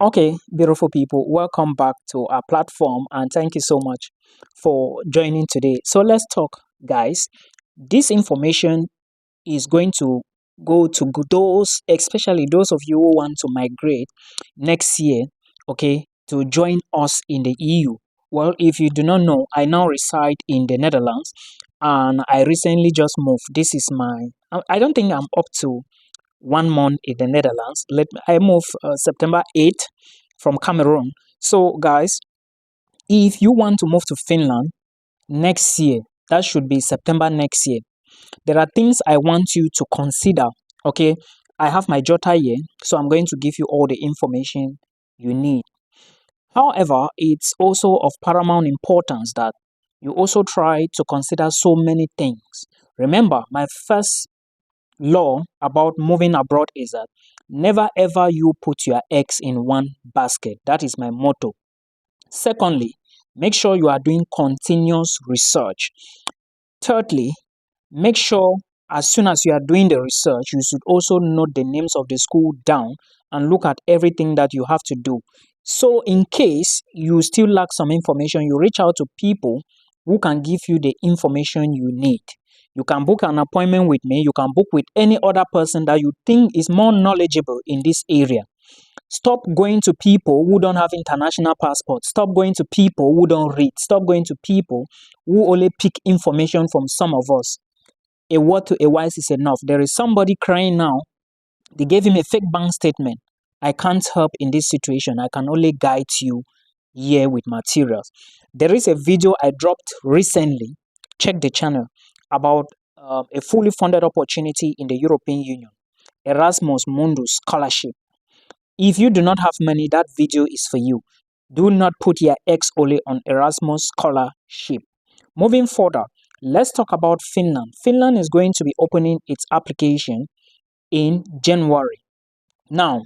Okay, beautiful people, welcome back to our platform and thank you so much for joining today. So let's talk, guys. This information is going to go to those, especially those of you who want to migrate next year, okay, to join us in the EU. Well, if you do not know, I now reside in the Netherlands and I recently just moved. This is I don't think I'm up to 1 month in the Netherlands. I moved September 8th from Cameroon. So, guys, if you want to move to Finland next year, that should be September next year. There are things I want you to consider. Okay, I have my jotter here, so I'm going to give you all the information you need. However, it's also of paramount importance that you also try to consider so many things. Remember, my first law about moving abroad is that never ever you put your eggs in one basket. That is my motto. Secondly, make sure you are doing continuous research. Thirdly, make sure as soon as you are doing the research, you should also note the names of the school down and look at everything that you have to do. So, in case you still lack some information, you reach out to people who can give you the information you need. You can book an appointment with me, you can book with any other person that you think is more knowledgeable in this area. Stop going to people who don't have international passports. Stop going to people who don't read. Stop going to people who only pick information from some of us. A word to a wise is enough. There is somebody crying now. They gave him a fake bank statement. I can't help in this situation. I can only guide you here with materials. There is a video I dropped recently. Check the channel about a fully funded opportunity in the European Union, Erasmus Mundus scholarship. If you do not have money, that video is for you. Do not put your eggs only on Erasmus scholarship. Moving further, let's talk about Finland. Finland is going to be opening its application in January. Now,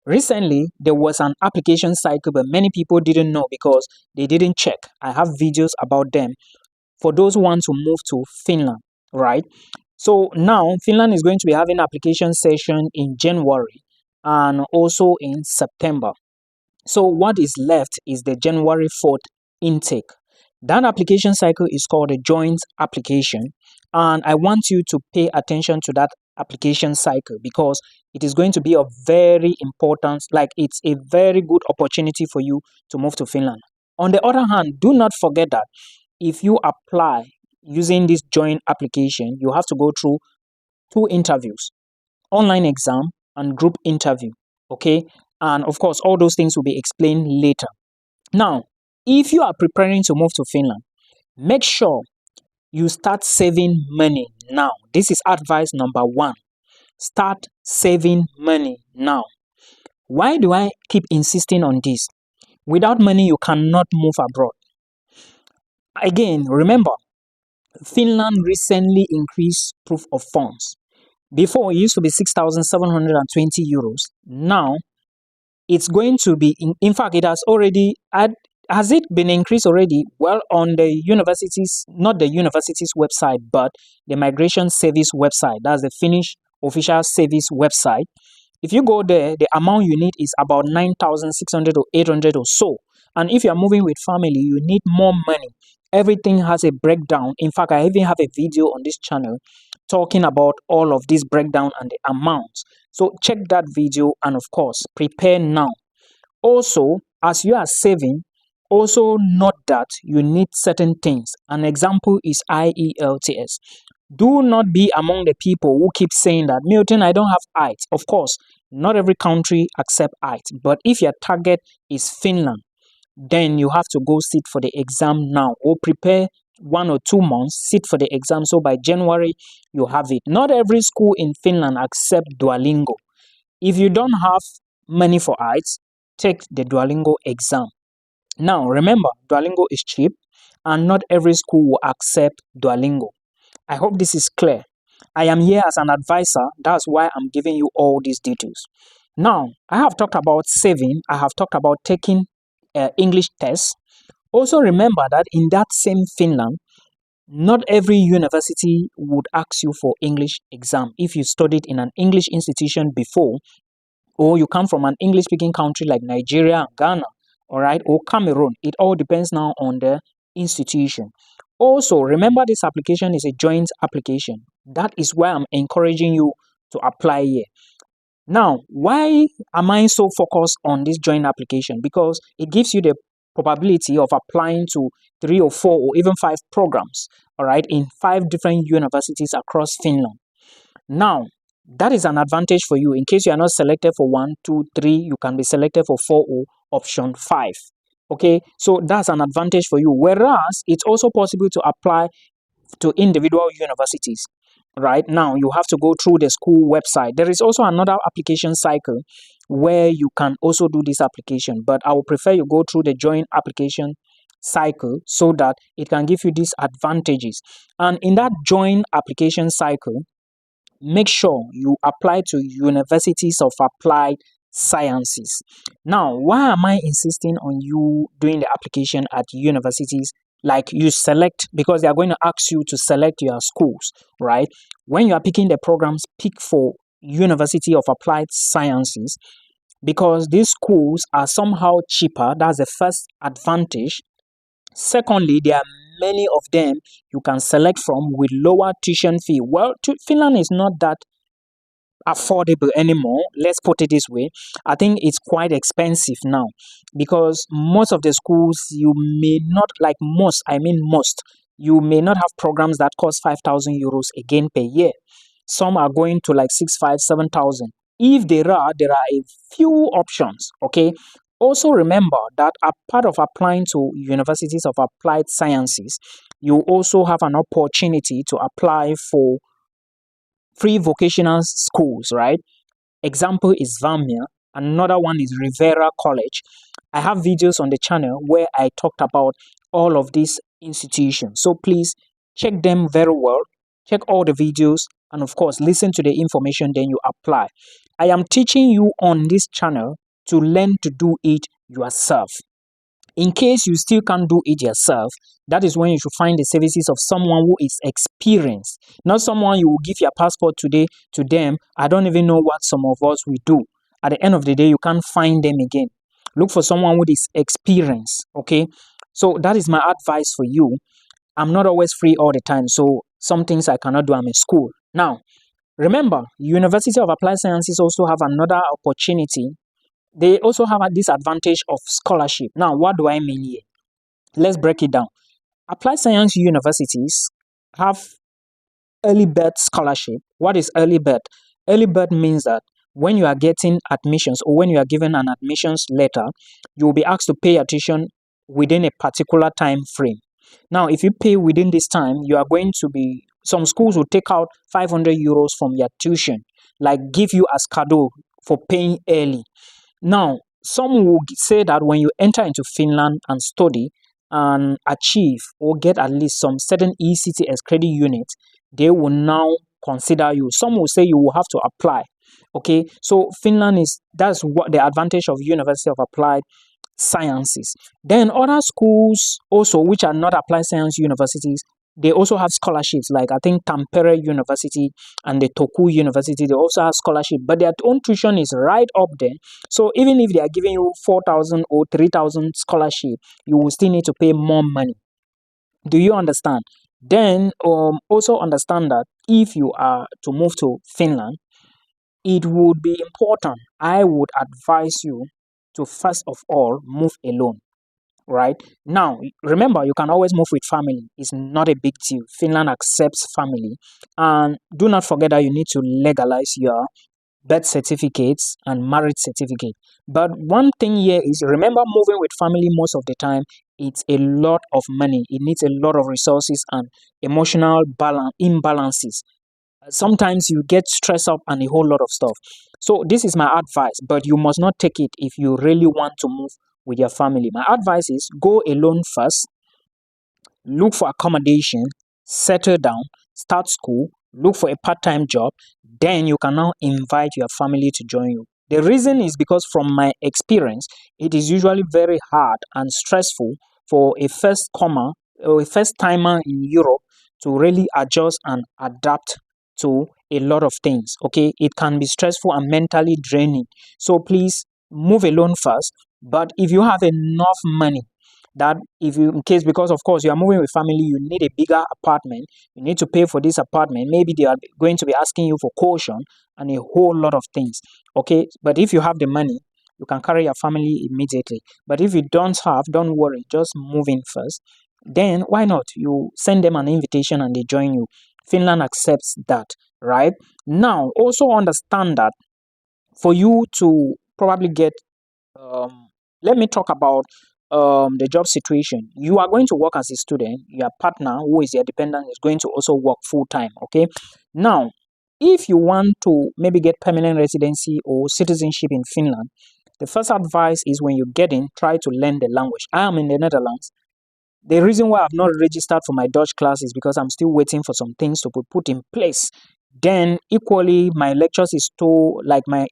recently there was an application cycle, but many people didn't know because they didn't check. I have videos about them for those who want to move to Finland, right? So now Finland is going to be having application session in January and also in September. So what is left is the January 4th intake. That application cycle is called a joint application. And I want you to pay attention to that application cycle because it is going to be of very importance, like it's a very good opportunity for you to move to Finland. On the other hand, do not forget that if you apply using this joint application, you have to go through two interviews, online exam and group interview. Okay. And of course, all those things will be explained later. Now, if you are preparing to move to Finland, make sure you start saving money now. This is advice number one. Start saving money now. Why do I keep insisting on this? Without money, you cannot move abroad. Again, remember, Finland recently increased proof of funds. Before, it used to be 6,720 euros. Now, it's going to be, in fact, it has already, has it been increased already? Well, on the universities, not the university's website, but the migration service website. That's the Finnish official service website. If you go there, the amount you need is about 9,600 or 800 or so. And if you're moving with family, you need more money. Everything has a breakdown. In fact, I even have a video on this channel talking about all of this breakdown and the amounts. So check that video and of course, prepare now. Also, as you are saving, also note that you need certain things. An example is IELTS. Do not be among the people who keep saying that, Milton, I don't have IELTS. Of course, not every country accept IELTS, but if your target is Finland, then you have to go sit for the exam now or prepare 1 or 2 months, sit for the exam. So by January, you have it. Not every school in Finland accept Duolingo. If you don't have money for IELTS, take the Duolingo exam. Now, remember, Duolingo is cheap and not every school will accept Duolingo. I hope this is clear. I am here as an advisor. That's why I'm giving you all these details. Now, I have talked about saving. I have talked about taking English tests. Also remember that in that same Finland, not every university would ask you for English exam. If you studied in an English institution before, or you come from an English speaking country like Nigeria, Ghana, all right, or Cameroon. It all depends now on the institution. Also, remember this application is a joint application. That is why I'm encouraging you to apply here. Now, why am I so focused on this joint application? Because it gives you the probability of applying to 3 or 4 or even 5 programs, all right, in 5 different universities across Finland. Now, that is an advantage for you. In case you are not selected for 1, 2, 3, you can be selected for 4 or option 5. Okay, so that's an advantage for you. Whereas it's also possible to apply to individual universities. Right now, you have to go through the school website. There is also another application cycle where you can also do this application, but I would prefer you go through the joint application cycle so that it can give you these advantages. And in that joint application cycle, make sure you apply to universities of applied sciences. Now, why am I insisting on you doing the application at universities? Like you select, because they are going to ask you to select your schools, right? When you are picking the programs, pick for University of Applied Sciences, because these schools are somehow cheaper. That's the first advantage. Secondly, there are many of them you can select from with lower tuition fee. Well, Finland is not that affordable anymore. Let's put it this way. I think it's quite expensive now, because most of the schools you may not, like most, I mean most, you may not have programs that cost 5,000 euros again per year. Some are going to like 6, 5, 7,000. If there are a few options. Okay. Also remember that a part of applying to universities of applied sciences, you also have an opportunity to apply for free vocational schools, right? Example is Vamia. Another one is Rivera College. I have videos on the channel where I talked about all of these institutions. So please check them very well. Check all the videos and of course listen to the information, then you apply. I am teaching you on this channel to learn to do it yourself. In case you still can't do it yourself, that is when you should find the services of someone who is experienced, not someone you will give your passport today to them. I don't even know what some of us will do. At the end of the day, you can't find them again. Look for someone with is experienced, okay? So that is my advice for you. I'm not always free all the time, so some things I cannot do. I'm in school. Now, remember, University of Applied Sciences also have another opportunity. They also have this advantage of scholarship. Now, what do I mean here? Let's break it down. Applied science universities have early bird scholarship. What is early bird? Early bird means that when you are getting admissions or when you are given an admissions letter, you will be asked to pay your tuition within a particular time frame. Now, if you pay within this time, you are going to be, some schools will take out 500 euros from your tuition, like give you as cadeau for paying early. Now, some will say that when you enter into Finland and study and achieve or get at least some certain ECTS credit units, they will now consider you. Some will say you will have to apply. Okay, so Finland that's what the advantage of University of Applied Sciences. Then other schools also, which are not applied science universities, they also have scholarships. Like I think Tampere University and the Toku University, they also have scholarship, but their own tuition is right up there. So even if they are giving you 4,000 or 3,000 scholarship, you will still need to pay more money. Do you understand? Then also understand that if you are to move to Finland, it would be important. I would advise you to first of all move alone. Right now, remember, you can always move with family. It's not a big deal. Finland accepts family. And do not forget that you need to legalize your birth certificates and marriage certificate. But one thing here is, remember, moving with family most of the time, it's a lot of money. It needs a lot of resources and emotional imbalances. Sometimes you get stressed up and a whole lot of stuff. So this is my advice, but you must not take it if you really want to move with your family. My advice is go alone first, look for accommodation, settle down, start school, look for a part-time job, then you can now invite your family to join you. The reason is because from my experience, it is usually very hard and stressful for a first comer or a first timer in Europe to really adjust and adapt to a lot of things. Okay, it can be stressful and mentally draining. So please move alone first. But if you have enough money, that if you, in case, because of course you are moving with family, you need a bigger apartment, you need to pay for this apartment, maybe they are going to be asking you for caution and a whole lot of things. Okay, but if you have the money, you can carry your family immediately. But if you don't have, don't worry, just move in first. Then why not you send them an invitation and they join you. Finland accepts that, right? Now also understand that for you to probably get, um, let me talk about the job situation. You are going to work as a student. Your partner, who is your dependent, is going to also work full time. Okay. Now, if you want to maybe get permanent residency or citizenship in Finland, the first advice is when you get in, try to learn the language. I am in the Netherlands. The reason why I've not registered for my Dutch class is because I'm still waiting for some things to be put in place. Then equally, my lectures is so like my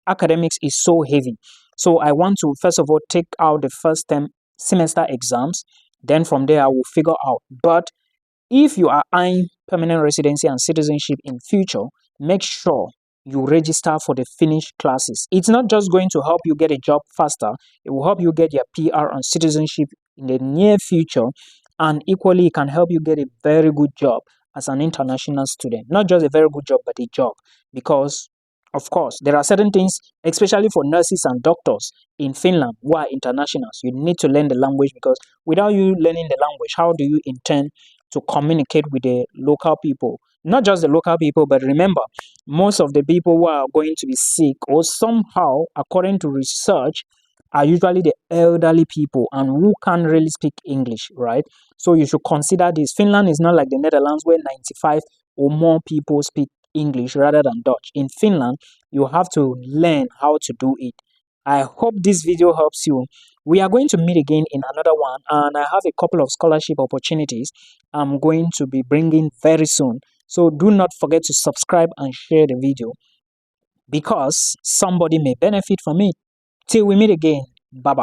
academics is so heavy. So I want to first of all take out the first term semester exams. Then from there I will figure out. But if you are eyeing permanent residency and citizenship in future, make sure you register for the finished classes. It's not just going to help you get a job faster, it will help you get your PR and citizenship in the near future, and equally it can help you get a very good job as an international student. Not just a very good job, but a job. Because of course, there are certain things, especially for nurses and doctors in Finland who are internationals. You need to learn the language, because without you learning the language, how do you intend to communicate with the local people? Not just the local people, but remember, most of the people who are going to be sick or somehow, according to research, are usually the elderly people and who can't really speak English, right? So you should consider this. Finland is not like the Netherlands where 95 or more people speak English rather than Dutch. In Finland, you have to learn how to do it. I hope this video helps you. We are going to meet again in another one, and I have a couple of scholarship opportunities I'm going to be bringing very soon. So do not forget to subscribe and share the video, because somebody may benefit from it. Till we meet again. Bye bye.